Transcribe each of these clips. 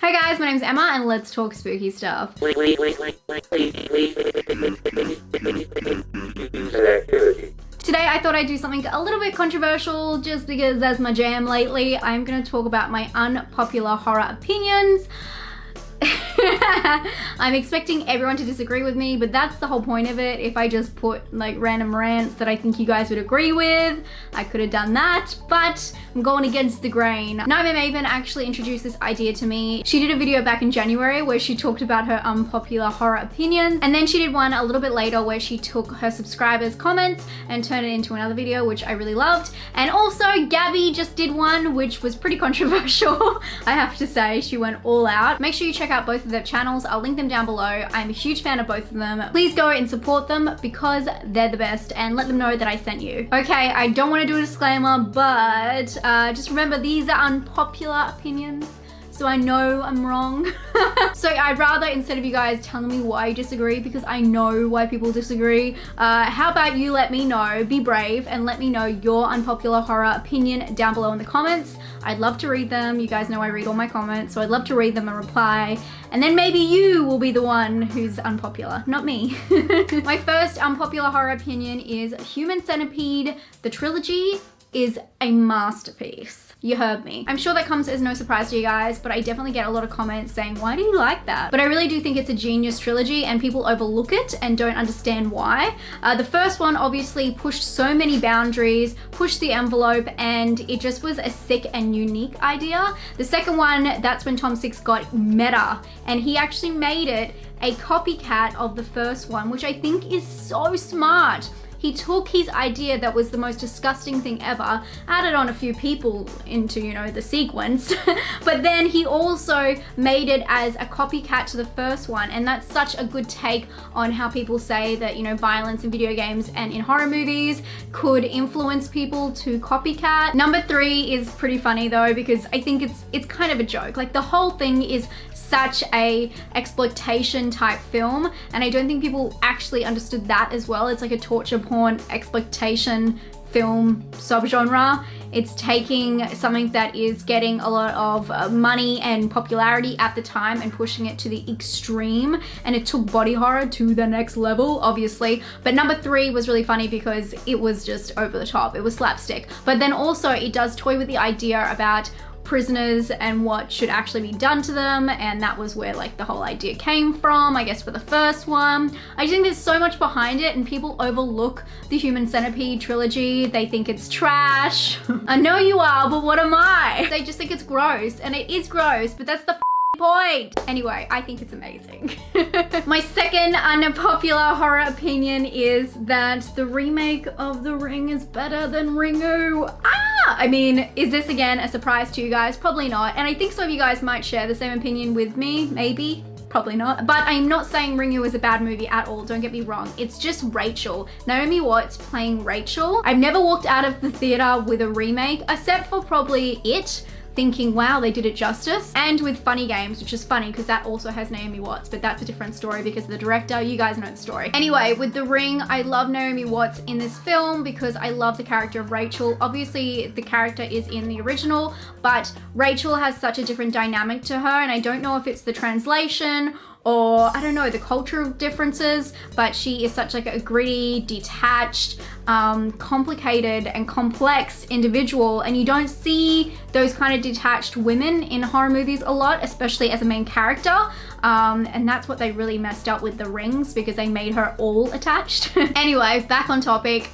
Hi guys, my name's Emma and let's talk spooky stuff. Today I thought I'd do something a little bit controversial just because that's my jam lately. I'm going to talk about my unpopular horror opinions. I'm expecting everyone to disagree with me, but that's the whole point of it. If I just put like random rants that I think you guys would agree with, I could have done that, but I'm going against the grain. Nightmare Maven actually introduced this idea to me. She did a video back in January where she talked about her unpopular horror opinions, and then she did one a little bit later where she took her subscribers' comments and turned it into another video, which I really loved. And also Gabby just did one which was pretty controversial. I have to say, she went all out. Make sure you check out both of their channels. I'll link them down below. I'm a huge fan of both of them. Please go and support them because they're the best, and let them know that I sent you. Okay, I don't want to do a disclaimer, but just remember these are unpopular opinions, so I know I'm wrong. So I'd rather, instead of you guys telling me why you disagree, because I know why people disagree, how about you let me know, be brave, and let me know your unpopular horror opinion down below in the comments. I'd love to read them. You guys know I read all my comments, so I'd love to read them and reply. And then maybe you will be the one who's unpopular, not me. My first unpopular horror opinion is Human Centipede, the trilogy, is a masterpiece. You heard me. I'm sure that comes as no surprise to you guys, but I definitely get a lot of comments saying, why do you like that? But I really do think it's a genius trilogy and people overlook it and don't understand why. The first one obviously pushed so many boundaries, pushed the envelope, and it just was a sick and unique idea. The second one, that's when Tom Six got meta, and he actually made it a copycat of the first one, which I think is so smart. He took his idea that was the most disgusting thing ever, added on a few people into, you know, the sequence, but then he also made it as a copycat to the first one, and that's such a good take on how people say that, you know, violence in video games and in horror movies could influence people to copycat. Number 3 is pretty funny though, because I think it's kind of a joke. Like, the whole thing is such a exploitation type film, and I don't think people actually understood that as well. It's like a torture porn exploitation film subgenre. It's taking something that is getting a lot of money and popularity at the time and pushing it to the extreme, and it took body horror to the next level, obviously. But number 3 was really funny because it was just over the top. It was slapstick, but then also it does toy with the idea about prisoners and what should actually be done to them, and that was where like the whole idea came from, I guess, for the first one. I think there's so much behind it and people overlook the Human Centipede trilogy. They think it's trash. I know you are, but what am I? They just think it's gross, and it is gross, but that's the point. Anyway, I think it's amazing. My second unpopular horror opinion is that the remake of The Ring is better than Ringu. I mean, is this again a surprise to you guys? Probably not. And I think some of you guys might share the same opinion with me, maybe. Probably not. But I'm not saying Ringu is a bad movie at all, don't get me wrong. It's just Rachel. Naomi Watts playing Rachel. I've never walked out of the theater with a remake, except for probably It, thinking, wow, they did it justice. And with Funny Games, which is funny because that also has Naomi Watts, but that's a different story because of the director. You guys know the story. Anyway, with The Ring, I love Naomi Watts in this film because I love the character of Rachel. Obviously, the character is in the original, but Rachel has such a different dynamic to her, and I don't know if it's the translation or I don't know, the cultural differences, but she is such like a gritty, detached, complicated and complex individual, and you don't see those kind of detached women in horror movies a lot, especially as a main character. And that's what they really messed up with The Rings, because they made her all attached. Anyway, back on topic.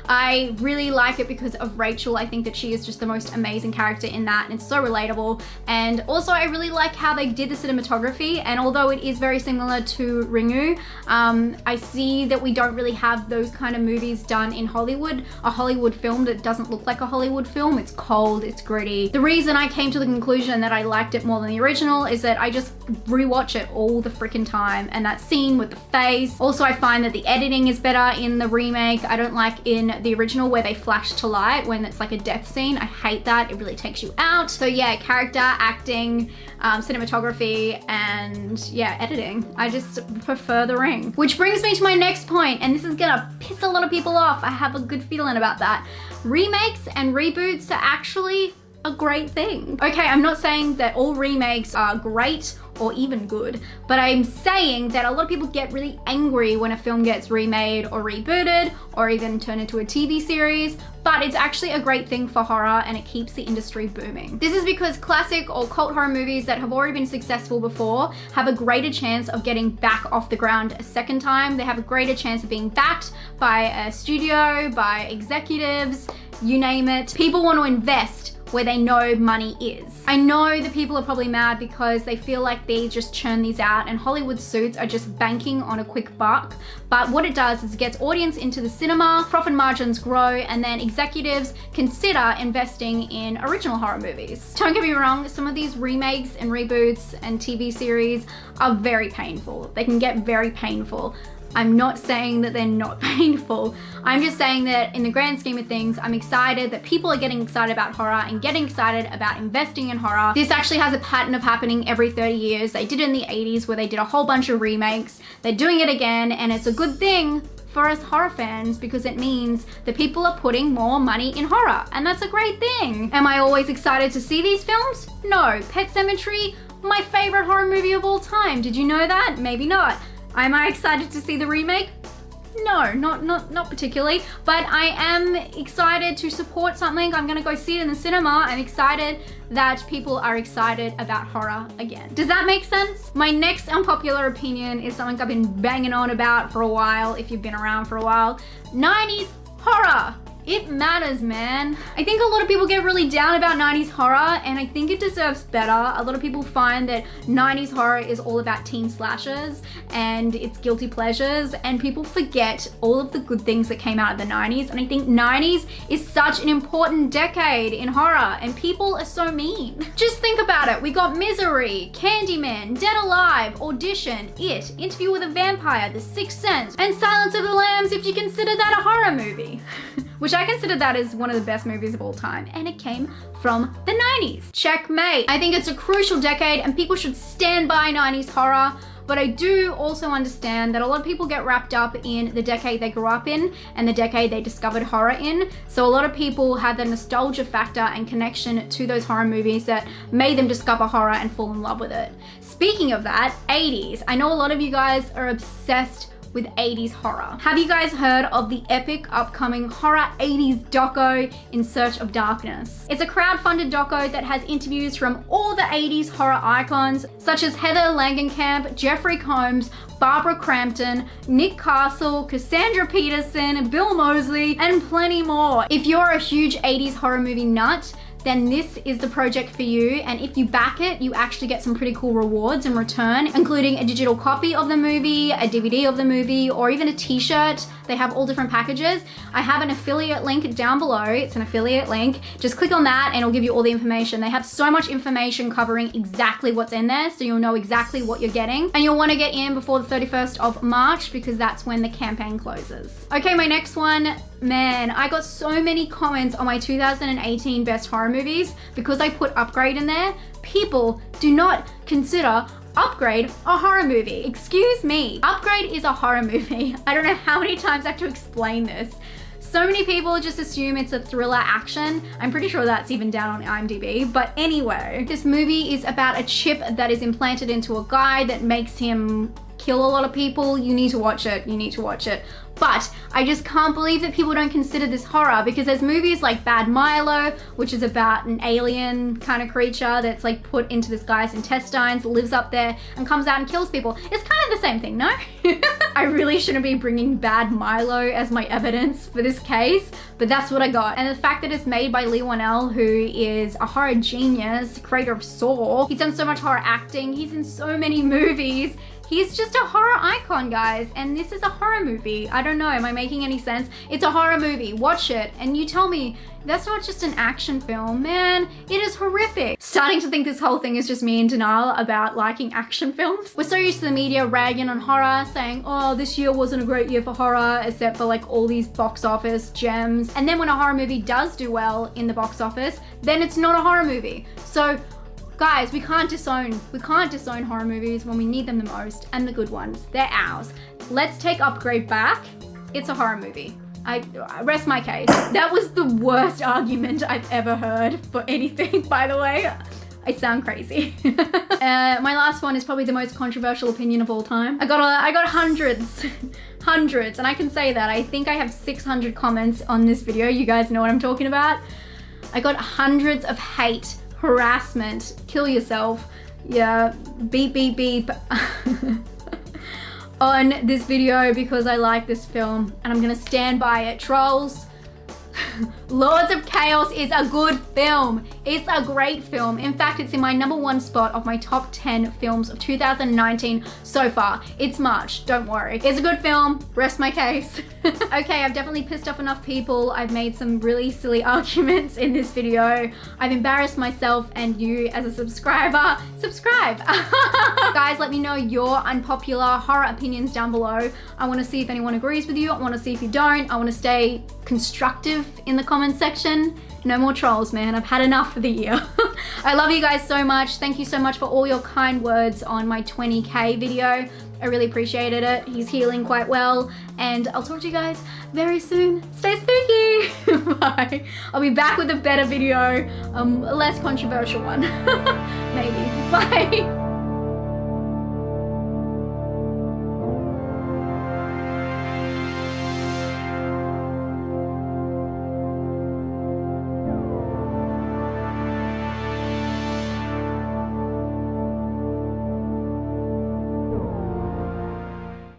I really like it because of Rachel. I think that she is just the most amazing character in that, and it's so relatable. And also I really like how they did the cinematography, and although it is very similar to Ringu, I see that we don't really have those kind of movies done in Hollywood. A Hollywood film that doesn't look like a Hollywood film. It's cold, it's gritty. The reason I came to the conclusion that I liked it more than the original is that I just rewatch it all the freaking time, and that scene with the face. Also, I find that the editing is better in the remake. I don't like in the original where they flash to light when it's like a death scene. I hate that. It really takes you out. So yeah, character, acting, cinematography, and yeah, editing. I just prefer The Ring. Which brings me to my next point, and this is gonna piss a lot of people off. I have a good feeling about that. Remakes and reboots are actually a great thing. Okay, I'm not saying that all remakes are great or even good, but I'm saying that a lot of people get really angry when a film gets remade or rebooted or even turned into a TV series, but it's actually a great thing for horror and it keeps the industry booming. This is because classic or cult horror movies that have already been successful before have a greater chance of getting back off the ground a second time. They have a greater chance of being backed by a studio, by executives, you name it. People want to invest where they know money is. I know that people are probably mad because they feel like they just churn these out and Hollywood suits are just banking on a quick buck. But what it does is it gets audience into the cinema, profit margins grow, and then executives consider investing in original horror movies. Don't get me wrong, some of these remakes and reboots and TV series are very painful. They can get very painful. I'm not saying that they're not painful. I'm just saying that in the grand scheme of things, I'm excited that people are getting excited about horror and getting excited about investing in horror. This actually has a pattern of happening every 30 years. They did it in the 80s where they did a whole bunch of remakes. They're doing it again, and it's a good thing for us horror fans because it means that people are putting more money in horror, and that's a great thing. Am I always excited to see these films? No. Pet Sematary, my favorite horror movie of all time. Did you know that? Maybe not. Am I excited to see the remake? No, not particularly, but I am excited to support something. I'm gonna go see it in the cinema. I'm excited that people are excited about horror again. Does that make sense? My next unpopular opinion is something I've been banging on about for a while, if you've been around for a while. 90s horror. It matters, man. I think a lot of people get really down about 90s horror, and I think it deserves better. A lot of people find that 90s horror is all about teen slashers and it's guilty pleasures, and people forget all of the good things that came out of the 90s. And I think 90s is such an important decade in horror, and people are so mean. Just think about it. We got Misery, Candyman, Dead Alive, Audition, It, Interview with a Vampire, The Sixth Sense, and Silence of the Lambs if you consider that a horror movie. Which I consider that as one of the best movies of all time, and it came from the 90s. Checkmate. I think it's a crucial decade and people should stand by 90s horror, but I do also understand that a lot of people get wrapped up in the decade they grew up in and the decade they discovered horror in. So a lot of people have the nostalgia factor and connection to those horror movies that made them discover horror and fall in love with it. Speaking of that, 80s. I know a lot of you guys are obsessed with 80s horror. Have you guys heard of the epic upcoming horror 80s doco, In Search of Darkness? It's a crowd-funded doco that has interviews from all the 80s horror icons such as Heather Langenkamp, Jeffrey Combs, Barbara Crampton, Nick Castle, Cassandra Peterson, Bill Moseley, and plenty more. If you're a huge 80s horror movie nut, then this is the project for you. And if you back it, you actually get some pretty cool rewards in return, including a digital copy of the movie, a DVD of the movie, or even a t-shirt. They have all different packages. I have an affiliate link down below. It's an affiliate link. Just click on that and it'll give you all the information. They have so much information covering exactly what's in there, so you'll know exactly what you're getting. And you'll want to get in before the 31st of March because that's when the campaign closes. Okay, my next one. Man, I got so many comments on my 2018 best horror movies because I put Upgrade in there. People do not consider Upgrade a horror movie. Excuse me. Upgrade is a horror movie. I don't know how many times I have to explain this. So many people just assume it's a thriller action. I'm pretty sure that's even down on IMDb. But anyway, this movie is about a chip that is implanted into a guy that makes him kill a lot of people. You need to watch it. You need to watch it. But I just can't believe that people don't consider this horror, because there's movies like Bad Milo, which is about an alien kind of creature that's like put into this guy's intestines, lives up there and comes out and kills people. It's kind of the same thing, no? I really shouldn't be bringing Bad Milo as my evidence for this case, but that's what I got. And the fact that it's made by Lee Whannell, who is a horror genius, creator of Saw. He's done so much horror acting. He's in so many movies. He's just a horror icon, guys, and this is a horror movie. I don't know, am I making any sense? It's a horror movie, watch it, and you tell me that's not just an action film. Man, it is horrific. Starting to think this whole thing is just me in denial about liking action films. We're so used to the media ragging on horror, saying, oh, this year wasn't a great year for horror, except for like all these box office gems. And then when a horror movie does do well in the box office, then it's not a horror movie. So, guys, we can't disown horror movies when we need them the most, and the good ones, they're ours. Let's take Upgrade back. It's a horror movie. I rest my case. That was the worst argument I've ever heard for anything, by the way. I sound crazy. My last one is probably the most controversial opinion of all time. I got hundreds, hundreds, and I can say that. I think I have 600 comments on this video. You guys know what I'm talking about. I got hundreds of hate, harassment, kill yourself, yeah, beep, beep, beep, on this video because I like this film, and I'm gonna stand by it. Trolls, Lords of Chaos is a good film. It's a great film. In fact, it's in my #1 spot of my top 10 films of 2019 so far. It's March, don't worry. It's a good film, rest my case. Okay, I've definitely pissed off enough people. I've made some really silly arguments in this video. I've embarrassed myself and you as a subscriber. Subscribe. Guys, let me know your unpopular horror opinions down below. I wanna see if anyone agrees with you. I wanna see if you don't. I wanna stay constructive in the comment section. No more trolls, man. I've had enough for the year. I love you guys so much. Thank you so much for all your kind words on my 20K video. I really appreciated it. He's healing quite well. And I'll talk to you guys very soon. Stay spooky. Bye. I'll be back with a better video, a less controversial one. Maybe. Bye.